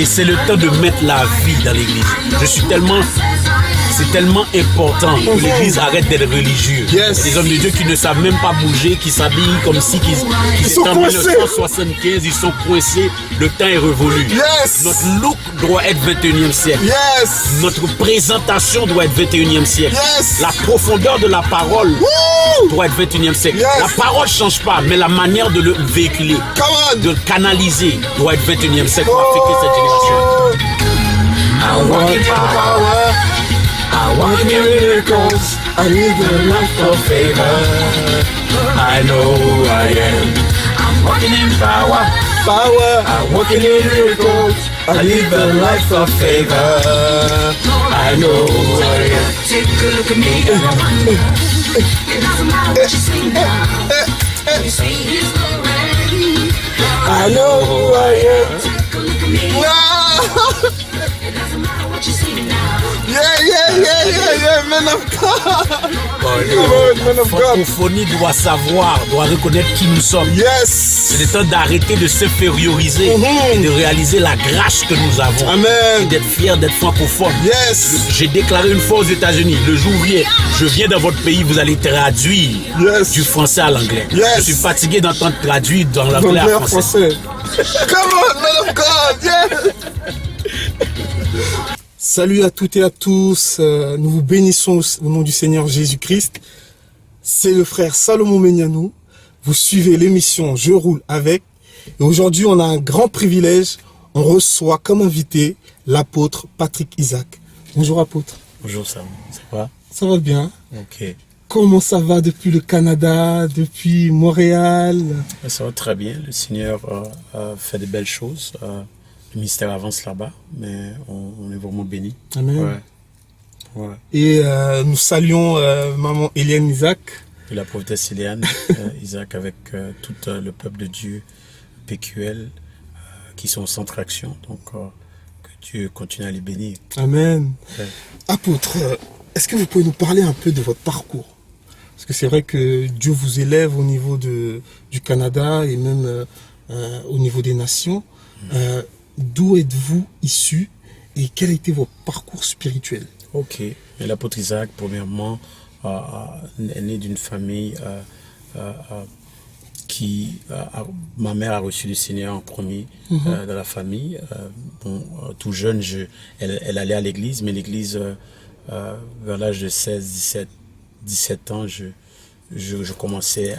Et c'est le temps de mettre la vie dans l'église. C'est tellement important que l'église arrête d'être religieux. Yes. Il y a des hommes de Dieu qui ne savent même pas bouger, qui s'habillent comme si Ils sont en coincés. 1975, ils sont coincés. Le temps est révolu. Yes. Notre look doit être 21e siècle. Yes. Notre présentation doit être 21e siècle. Yes. La profondeur de la parole Woo. doit être 21e siècle. Yes. La parole ne change pas, mais la manière de le véhiculer, Come on. de le canaliser, doit être 21e siècle pour affecter cette génération. I walk in power. I walk in miracles. I live a life of favor. I know who I am. I'm walking in power. Power. I'm walking in miracles. I live a life of favor. I know who I am. Take a look at me. It doesn't matter what you see now. You see his glory. I know who I am. Take a look at me. Wow. It doesn't matter what you see now. Yeah, man of God. Man La of God. francophonie doit savoir, doit reconnaître qui nous sommes. Yes. C'est le temps d'arrêter de s'inférioriser et de réaliser la grâce que nous avons. Et Amen. d'être fiers d'être francophones. Yes. J'ai déclaré une fois aux États-Unis, le jour où je viens dans votre pays, vous allez traduire Yes. du français à l'anglais. Yes. Je suis fatigué d'entendre traduire dans l'anglais à Anglais, français. Come on, man of God. Yeah. Salut à toutes et à tous. Nous vous bénissons au nom du Seigneur Jésus-Christ. C'est le frère Salomon Meignanou. Vous suivez l'émission Je roule avec. Et aujourd'hui, on a un grand privilège. On reçoit comme invité l'apôtre Patrick Isaac. Bonjour apôtre. Bonjour Sam, ça va? Ça va bien? Ok. Comment ça va depuis le Canada, depuis Montréal? Ça va très bien, le Seigneur fait de belles choses. Le ministère avance là-bas, mais on est vraiment bénis. Amen. Ouais. Et nous saluons maman Eliane Isaac. Et la prophétesse Eliane Isaac avec tout le peuple de Dieu, PQL, qui sont au centre action. Donc, que Dieu continue à les bénir. Amen. Ouais. Apôtre, est-ce que vous pouvez nous parler un peu de votre parcours? Parce que c'est vrai que Dieu vous élève au niveau du Canada et même au niveau des nations. D'où êtes-vous issu et quel a été votre parcours spirituel? Ok. Et l'apôtre Isaac, premièrement, est né d'une famille ma mère a reçu le Seigneur en premier dans la famille. Tout jeune, elle allait à l'église, mais l'église, vers l'âge de 16, 17 ans, je commençais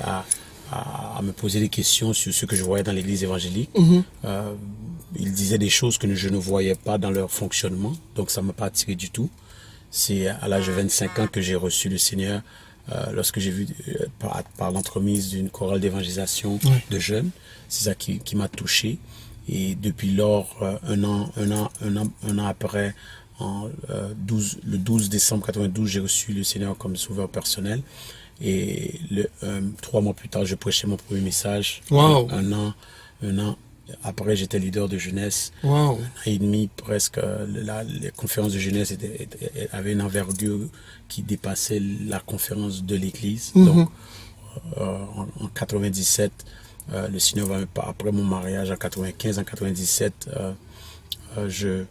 à me poser des questions sur ce que je voyais dans l'église évangélique. Ils disaient des choses que je ne voyais pas dans leur fonctionnement, donc ça ne m'a pas attiré du tout. C'est à l'âge de 25 ans que j'ai reçu le Seigneur, lorsque j'ai vu par l'entremise d'une chorale d'évangélisation de jeunes. C'est ça qui m'a touché. Et depuis lors, un an après, le 12 décembre 92, j'ai reçu le Seigneur comme sauveur personnel. Et 3 mois plus tard, je prêchais mon premier message. Wow. Un an après, j'étais leader de jeunesse. Wow. Un an et demi, presque, les conférences de jeunesse avaient une envergure qui dépassait la conférence de l'église. Donc, en 97, le Seigneur va après mon mariage en 95, en 97, je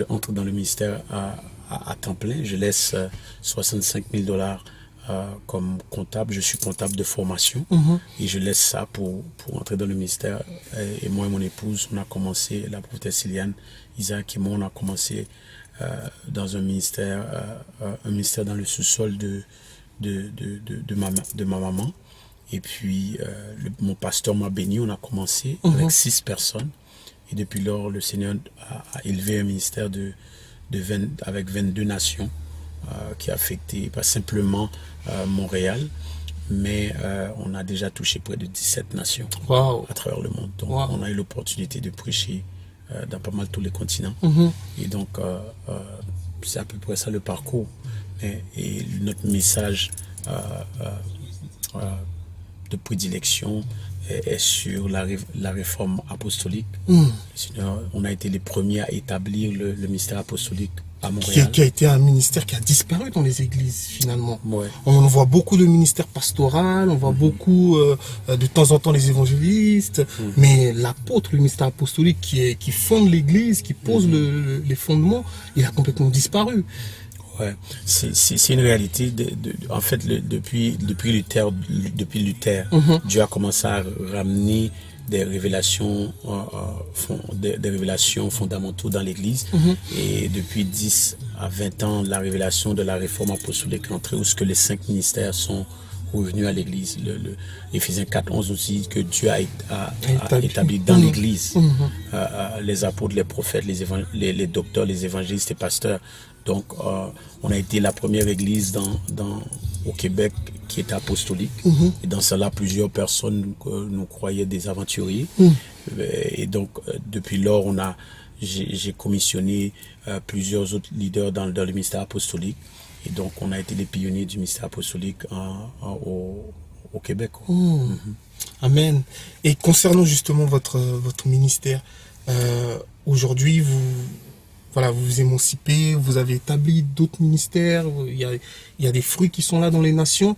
entre dans le ministère à temps plein. Je laisse 65 000 $ comme comptable. Je suis comptable de formation et je laisse ça pour entrer dans le ministère. Et moi et mon épouse, on a commencé, la prophétesse Eliane Isaac et moi, on a commencé dans un ministère dans le sous-sol de ma maman. Et puis, mon pasteur m'a béni, on a commencé avec 6 personnes. Et depuis lors, le Seigneur a élevé un ministère avec 22 nations qui a affecté pas simplement Montréal, mais on a déjà touché près de 17 nations à travers le monde. Donc, on a eu l'opportunité de prêcher dans pas mal tous les continents. Et donc, c'est à peu près ça le parcours. Et notre message de prédilection est sur la réforme apostolique. Sinon, on a été les premiers à établir le ministère apostolique à Montréal. qui a été un ministère qui a disparu dans les églises finalement. Ouais. On voit beaucoup de ministères pastoral, on voit beaucoup de temps en temps les évangélistes, mais l'apôtre, le ministère apostolique qui fonde l'église, qui pose les fondements, il a complètement disparu. Ouais, c'est une réalité. En fait, depuis Luther, Dieu a commencé à ramener des révélations, des révélations fondamentaux dans l'Église. Et depuis 10 à 20 ans, la révélation de la réforme apostolique est entrée, où ce que les 5 ministères sont revenus à l'Église. Éphésiens 4:11 aussi, que Dieu a établi dans l'Église les apôtres, les prophètes, les docteurs, les évangélistes et pasteurs. Donc, on a été la première église au Québec qui était apostolique. Et dans cela, plusieurs personnes nous croyaient des aventuriers. Et donc, depuis lors, j'ai commissionné plusieurs autres leaders dans le ministère apostolique. Et donc, on a été les pionniers du ministère apostolique au Québec. Amen. Et concernant justement votre ministère, aujourd'hui, vous vous émancipez, vous avez établi d'autres ministères, il y a des fruits qui sont là dans les nations.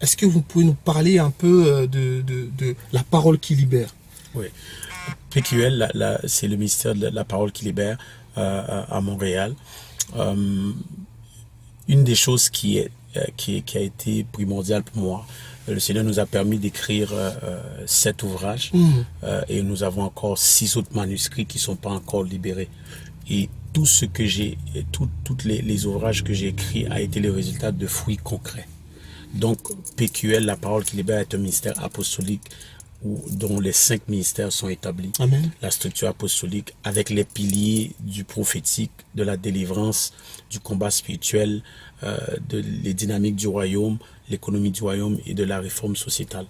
Est-ce que vous pouvez nous parler un peu de la parole qui libère? Oui. PQL, c'est le ministère de la parole qui libère à Montréal. Une des choses qui a été primordiale pour moi, le Seigneur nous a permis d'écrire 7 ouvrages et nous avons encore 6 autres manuscrits qui ne sont pas encore libérés. Et tout ce que tous les ouvrages que j'ai écrits a été le résultat de fruits concrets. Donc, PQL, la parole qui libère, est un ministère apostolique dont les 5 ministères sont établis. Amen. La structure apostolique avec les piliers du prophétique, de la délivrance, du combat spirituel, les dynamiques du royaume, l'économie du royaume et de la réforme sociétale.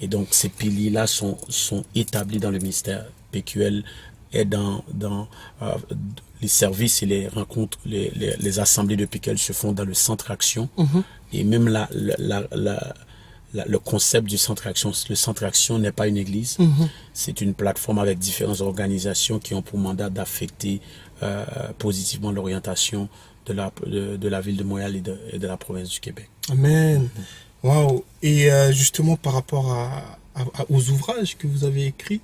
Et donc, ces piliers-là sont établis dans le ministère. PQL est dans les services et les rencontres, les assemblées de PQL se font dans le centre action. Et même le concept du centre action, le centre action n'est pas une église, c'est une plateforme avec différentes organisations qui ont pour mandat d'affecter positivement l'orientation de la ville de Montréal et de la province du Québec. Amen. Waouh. Et justement par rapport aux ouvrages que vous avez écrits,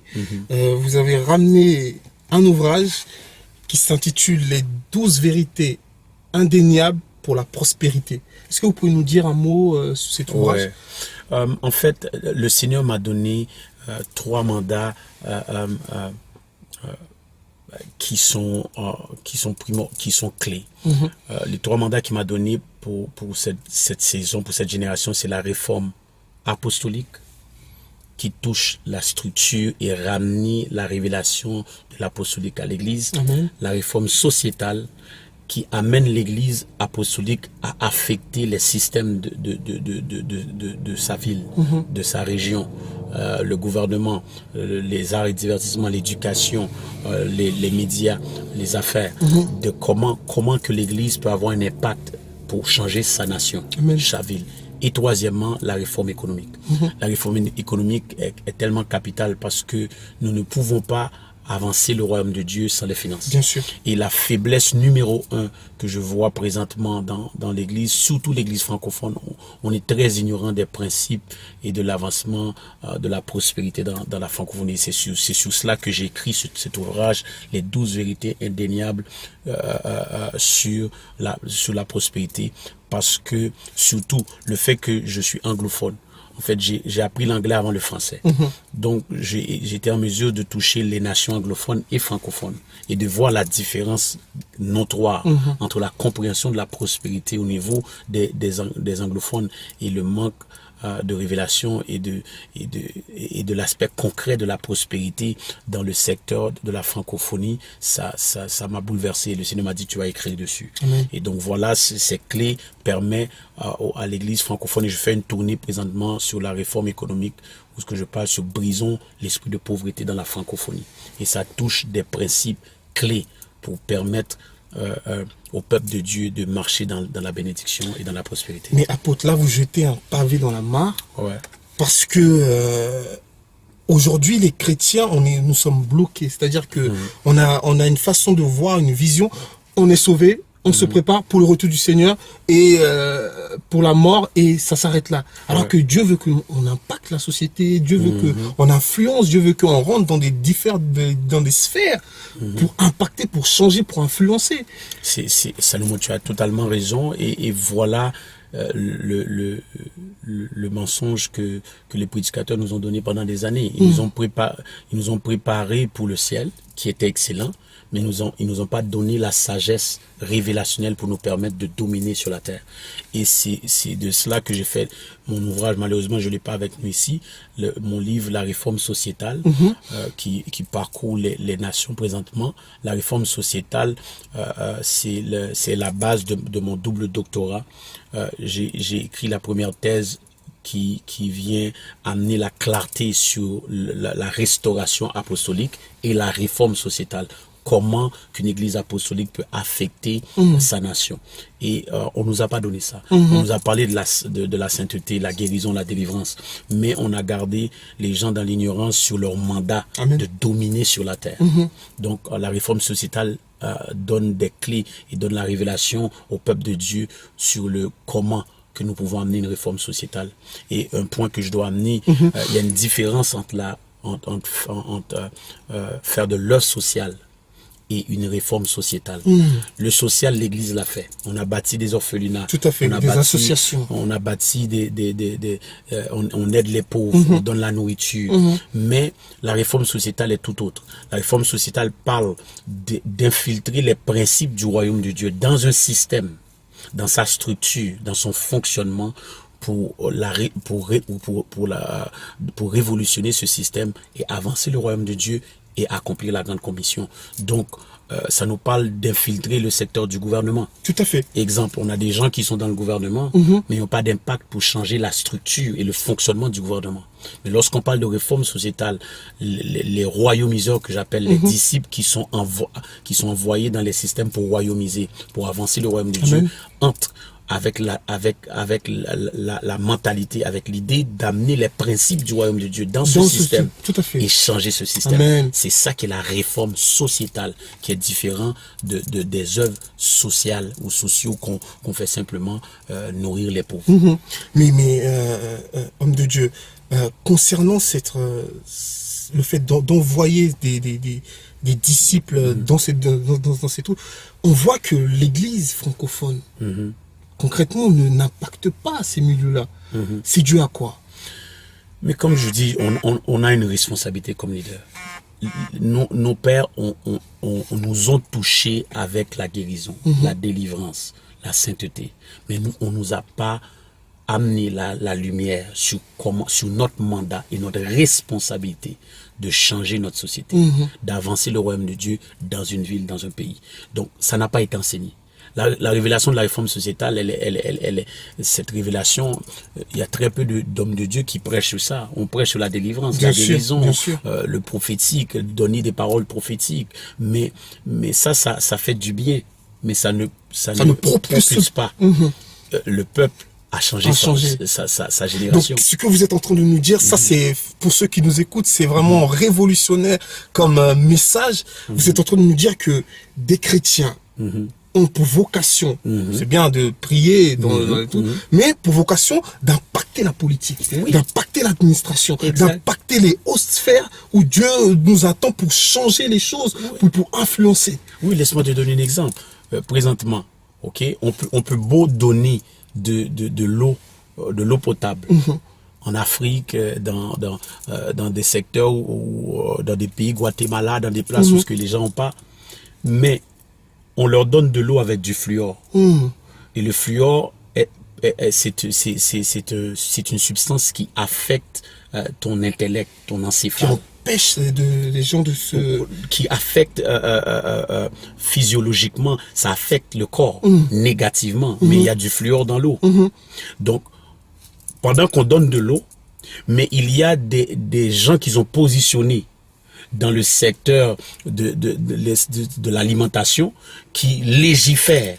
vous avez ramené un ouvrage qui s'intitule Les 12 vérités indéniables pour la prospérité. Est-ce que vous pouvez nous dire un mot sur cet ouvrage? En fait, le Seigneur m'a donné 3 mandats qui sont clés. Les 3 mandats qu'il m'a donnés pour cette saison, pour cette génération, c'est la réforme apostolique qui touche la structure et ramener la révélation de l'apostolique à l'Église. La réforme sociétale qui amène l'Église apostolique à affecter les systèmes de sa ville, de sa région, le gouvernement, les arts et divertissements, l'éducation, les médias, les affaires, de comment que l'Église peut avoir un impact pour changer sa nation, sa ville. Et troisièmement, la réforme économique. La réforme économique est tellement capitale parce que nous ne pouvons pas avancer le royaume de Dieu sans les finances. Bien sûr. Et la faiblesse numéro 1 que je vois présentement dans l'Église, surtout l'Église francophone, on est très ignorant des principes et de l'avancement de la prospérité dans la francophonie. C'est sur cela que j'ai écrit cet ouvrage, Les 12 vérités indéniables sur la prospérité. Parce que, surtout, le fait que je suis anglophone, en fait, j'ai appris l'anglais avant le français. Donc, j'étais en mesure de toucher les nations anglophones et francophones et de voir la différence notoire entre la compréhension de la prospérité au niveau des anglophones et le manque de révélation et de l'aspect concret de la prospérité dans le secteur de la francophonie. Ça m'a bouleversé. Le Seigneur m'a dit, tu vas écrire dessus. Et donc voilà, ces clés permettent à l'Église francophone, et je fais une tournée présentement sur la réforme économique, où ce que je parle sur brisons l'esprit de pauvreté dans la francophonie. Et ça touche des principes clés pour permettre au peuple de Dieu de marcher dans la bénédiction et dans la prospérité. Mais apôtre, là, vous jetez un pavé dans la mare. Parce que aujourd'hui, les chrétiens, nous sommes bloqués. C'est-à-dire que on a une façon de voir, une vision. On est sauvé, on se prépare pour le retour du Seigneur et pour la mort, et ça s'arrête là. Alors que Dieu veut qu'on impacte la société, Dieu veut qu'on influence, Dieu veut qu'on rentre dans dans des sphères pour impacter, pour changer, pour influencer. Salomon, tu as totalement raison, et voilà le mensonge que les prédicateurs nous ont donné pendant des années. Ils nous ont préparé pour le ciel, qui était excellent, mais ils nous ont pas donné la sagesse révélationnelle pour nous permettre de dominer sur la terre. Et c'est de cela que j'ai fait mon ouvrage. Malheureusement, je l'ai pas avec nous ici. Mon livre, La réforme sociétale, qui parcourt les nations présentement. La réforme sociétale, c'est la base de mon double doctorat. J'ai écrit la première thèse qui vient amener la clarté sur la restauration apostolique et la réforme sociétale. Comment qu'une église apostolique peut affecter sa nation. Et on nous a pas donné ça. On nous a parlé de la sainteté, la guérison, la délivrance. Mais on a gardé les gens dans l'ignorance sur leur mandat de dominer sur la terre. Donc la réforme sociétale donne des clés et donne la révélation au peuple de Dieu sur le comment que nous pouvons amener une réforme sociétale. Et un point que je dois amener, il y a une différence entre faire de l'œuvre sociale et une réforme sociétale. Le social, l'Église l'a fait. On a bâti des orphelinats. Tout à fait, des associations. On a bâti on aide les pauvres, on donne la nourriture. Mais la réforme sociétale est tout autre. La réforme sociétale parle d'infiltrer les principes du royaume de Dieu dans un système, dans sa structure, dans son fonctionnement, pour révolutionner ce système et avancer le royaume de Dieu et accomplir la grande commission. Donc, ça nous parle d'infiltrer le secteur du gouvernement. Tout à fait. Exemple, on a des gens qui sont dans le gouvernement, mais ils n'ont pas d'impact pour changer la structure et le fonctionnement du gouvernement. Mais lorsqu'on parle de réforme sociétale, les royaumiseurs que j'appelle les disciples qui sont envoyés dans les systèmes pour royaumiser, pour avancer le royaume de Dieu, entrent avec la mentalité, avec l'idée d'amener les principes du royaume de Dieu dans ce système, tout à fait, et changer ce système. C'est ça qui est la réforme sociétale, qui est différent des œuvres sociales ou sociaux qu'on fait simplement nourrir les pauvres. Mais homme de Dieu, concernant le fait d'envoyer des disciples dans ces trous, on voit que l'Église francophone concrètement n'impacte pas ces milieux-là. C'est dû à quoi? Mais comme je dis, on a une responsabilité comme leader. Nos pères nous ont touchés avec la guérison, la délivrance, la sainteté. Mais on nous a pas amené la lumière sur notre mandat et notre responsabilité de changer notre société, d'avancer le royaume de Dieu dans une ville, dans un pays. Donc, ça n'a pas été enseigné. La révélation de la réforme sociétale, cette révélation, il y a très peu d'hommes de Dieu qui prêchent sur ça. On prêche sur la délivrance, la guérison, le prophétique, donner des paroles prophétiques. Mais ça fait du bien. Mais ça ne propulse pas le peuple à changer sa génération. Donc, ce que vous êtes en train de nous dire, ça c'est, pour ceux qui nous écoutent, c'est vraiment révolutionnaire comme message. Vous êtes en train de nous dire que des chrétiens ont pour vocation, c'est bien de prier, mais pour vocation d'impacter la politique, d'impacter l'administration, d'impacter les hautes sphères où Dieu nous attend pour changer les choses, pour influencer. Oui, laisse-moi te donner un exemple. Présentement, on peut beau donner de l'eau potable en Afrique, dans des secteurs ou dans des pays, Guatemala, dans des places où les gens n'ont pas, mais on leur donne de l'eau avec du fluor. Et le fluor, c'est une substance qui affecte ton intellect, ton encéphale. Qui empêche les gens de se... Qui affecte physiologiquement, ça affecte le corps négativement. Mais il y a du fluor dans l'eau. Donc, pendant qu'on donne de l'eau, mais il y a des gens qui sont positionnés dans le secteur de l'alimentation qui légifèrent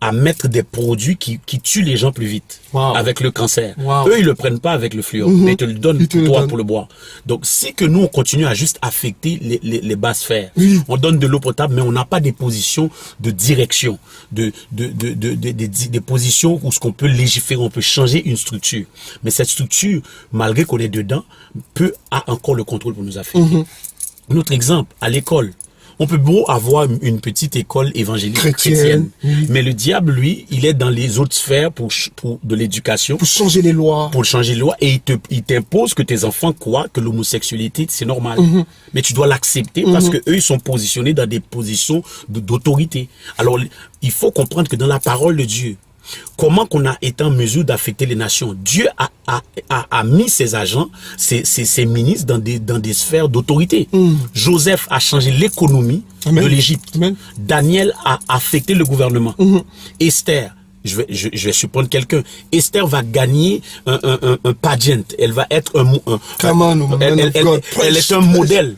à mettre des produits qui tuent les gens plus vite avec le cancer. Eux, ils le prennent pas avec le fluor, mais ils te le donnent pour toi pour le boire. Donc, si que nous, on continue à juste affecter les basses sphères, on donne de l'eau potable, mais on n'a pas des positions de direction, des positions où ce qu'on peut légiférer, on peut changer une structure. Mais cette structure, malgré qu'on est dedans, a encore le contrôle pour nous affecter. Un autre exemple, à l'école. On peut beau avoir une petite école évangélique chrétienne, mais le diable, lui, il est dans les autres sphères pour de l'éducation. Pour changer les lois. Pour changer les lois, et il t'impose que tes enfants croient que l'homosexualité, c'est normal. Mais tu dois l'accepter parce que eux, ils sont positionnés dans des positions d'autorité. Alors, il faut comprendre que dans la parole de Dieu, comment qu'on a été en mesure d'affecter les nations. Dieu a mis ses agents, ses ministres dans des sphères d'autorité. Joseph a changé l'économie de l'Égypte. Daniel a affecté le gouvernement. Esther, je vais supprendre quelqu'un. Esther va gagner un pageant. Elle va être elle est un modèle.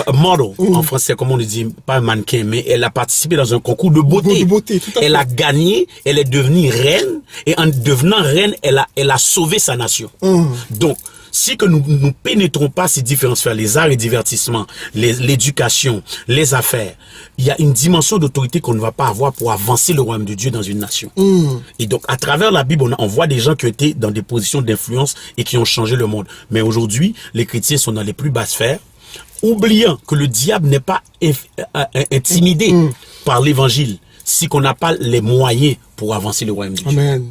Un model, en français, comme on le dit, pas un mannequin, mais elle a participé dans un concours de beauté. Elle a gagné, elle est devenue reine, et en devenant reine, elle a sauvé sa nation. Donc, si que nous pénétrons pas ces différentes sphères, les arts et divertissements, l'éducation, les affaires, il y a une dimension d'autorité qu'on ne va pas avoir pour avancer le royaume de Dieu dans une nation. Et donc, à travers la Bible, on voit des gens qui ont été dans des positions d'influence et qui ont changé le monde. Mais aujourd'hui, les chrétiens sont dans les plus basses sphères, oubliant que le diable n'est pas intimidé par l'évangile si qu'on n'a pas les moyens pour avancer le royaume de Dieu. Amen.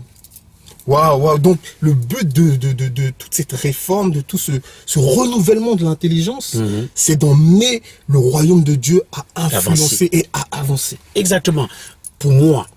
Waouh. Donc, le but de toute cette réforme, de tout ce renouvellement de l'intelligence, c'est d'emmener le royaume de Dieu à influencer et à avancer. Exactement. Pour moi,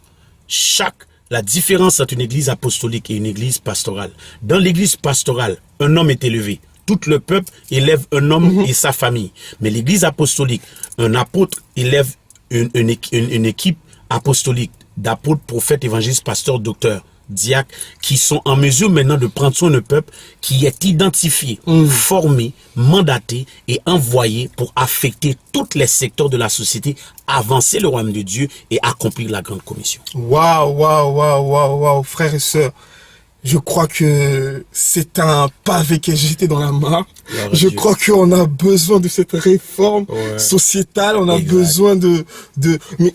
la différence entre une église apostolique et une église pastorale. Dans l'église pastorale, un homme est élevé. Tout le peuple élève un homme et sa famille. Mais l'église apostolique, un apôtre élève une équipe apostolique d'apôtres, prophètes, évangélistes, pasteurs, docteurs, diacres, qui sont en mesure maintenant de prendre soin d'un peuple qui est identifié, formé, mandaté et envoyé pour affecter tous les secteurs de la société, avancer le royaume de Dieu et accomplir la grande commission. Waouh, frères et sœurs. Je crois que c'est un pavé qui est jeté dans la mare. Je crois qu'on a besoin de cette réforme sociétale. On a besoin mais,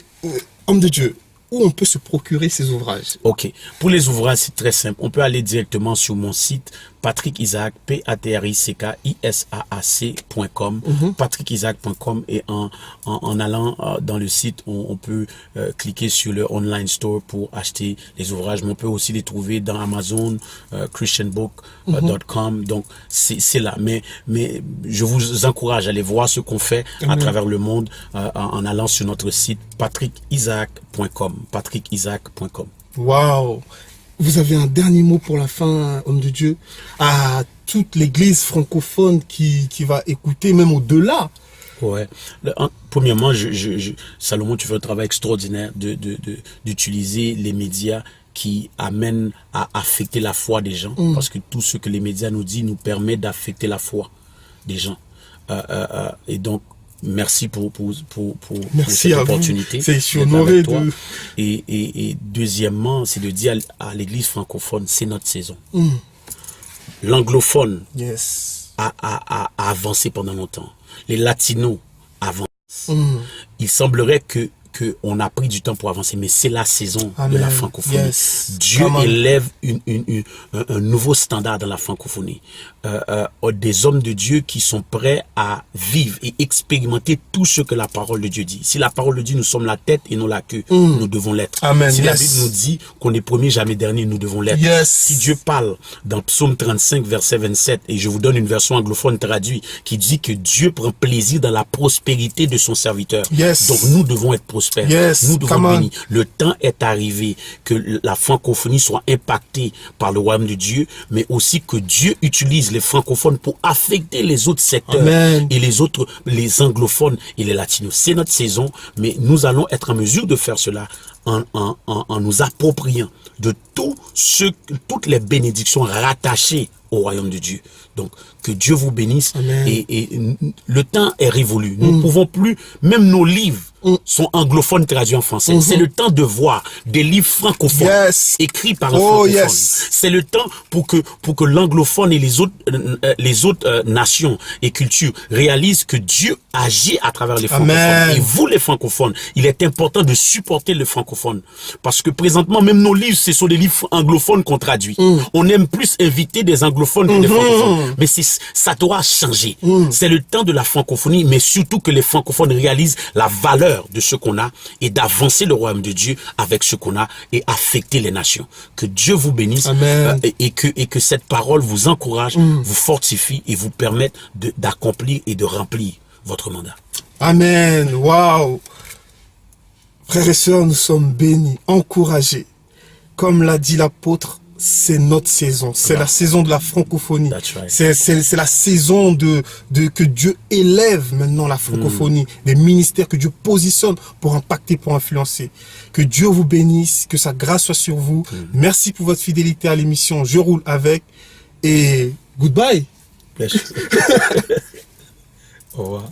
homme de Dieu, où on peut se procurer ces ouvrages? Ok. Pour les ouvrages, c'est très simple. On peut aller directement sur mon site, Patrick Isaac, patrickisaac.com, patrickisaac.com, et en allant dans le site, on peut cliquer sur le online store pour acheter les ouvrages, mais on peut aussi les trouver dans Amazon, christianbook.com, donc c'est là. Mais je vous encourage à aller voir ce qu'on fait à travers le monde en allant sur notre site, patrickisaac.com, patrickisaac.com. Waouh! Vous avez un dernier mot pour la fin, homme de Dieu, à toute l'église francophone qui va écouter, même au-delà? Ouais. Premièrement, Salomon, tu fais un travail extraordinaire d'utiliser les médias qui amènent à affecter la foi des gens, parce que tout ce que les médias nous disent nous permet d'affecter la foi des gens. Et donc, merci pour cette opportunité. C'est honoré de... Et deuxièmement, c'est de dire à l'église francophone, c'est notre saison. L'anglophone a avancé pendant longtemps. Les latinos avancent. Il semblerait que on a pris du temps pour avancer, mais c'est la saison de la francophonie. Dieu élève un nouveau standard dans la francophonie. Des hommes de Dieu qui sont prêts à vivre et expérimenter tout ce que la parole de Dieu dit. Si la parole de Dieu, nous sommes la tête et non la queue, nous devons l'être. Si la Bible nous dit qu'on est premier, jamais dernier, nous devons l'être. Si Dieu parle dans Psaume 35, verset 27, et je vous donne une version anglophone traduite, qui dit que Dieu prend plaisir dans la prospérité de son serviteur. Donc nous devons être prospères. Nous devons bénir. Le temps est arrivé que la francophonie soit impactée par le royaume de Dieu, mais aussi que Dieu utilise les francophones pour affecter les autres secteurs et les anglophones et les latinos. C'est notre saison, mais nous allons être en mesure de faire cela en nous appropriant de toutes les bénédictions rattachées au royaume de Dieu. Donc, que Dieu vous bénisse. Et le temps est révolu. Nous ne pouvons plus, même nos livres sont anglophones traduits en français. C'est le temps de voir des livres francophones écrits par un francophone. C'est le temps pour que l'anglophone et les autres nations et cultures réalisent que Dieu agit à travers les francophones. Et vous, les francophones, il est important de supporter le francophone. Parce que présentement, même nos livres, ce sont des livres anglophones qu'on traduit. On aime plus inviter des anglophones que des francophones. Mais ça doit changer. C'est le temps de la francophonie, mais surtout que les francophones réalisent la valeur de ce qu'on a et d'avancer le royaume de Dieu avec ce qu'on a et affecter les nations. Que Dieu vous bénisse et que cette parole vous encourage, vous fortifie et vous permette d'accomplir et de remplir votre mandat. Amen. Waouh. Frères et sœurs, nous sommes bénis, encouragés. Comme l'a dit l'apôtre, c'est notre saison. C'est la saison de la francophonie. C'est la saison que Dieu élève maintenant la francophonie. Les ministères que Dieu positionne pour impacter, pour influencer. Que Dieu vous bénisse, que sa grâce soit sur vous. Merci pour votre fidélité à l'émission Je roule avec. Et goodbye. Au revoir.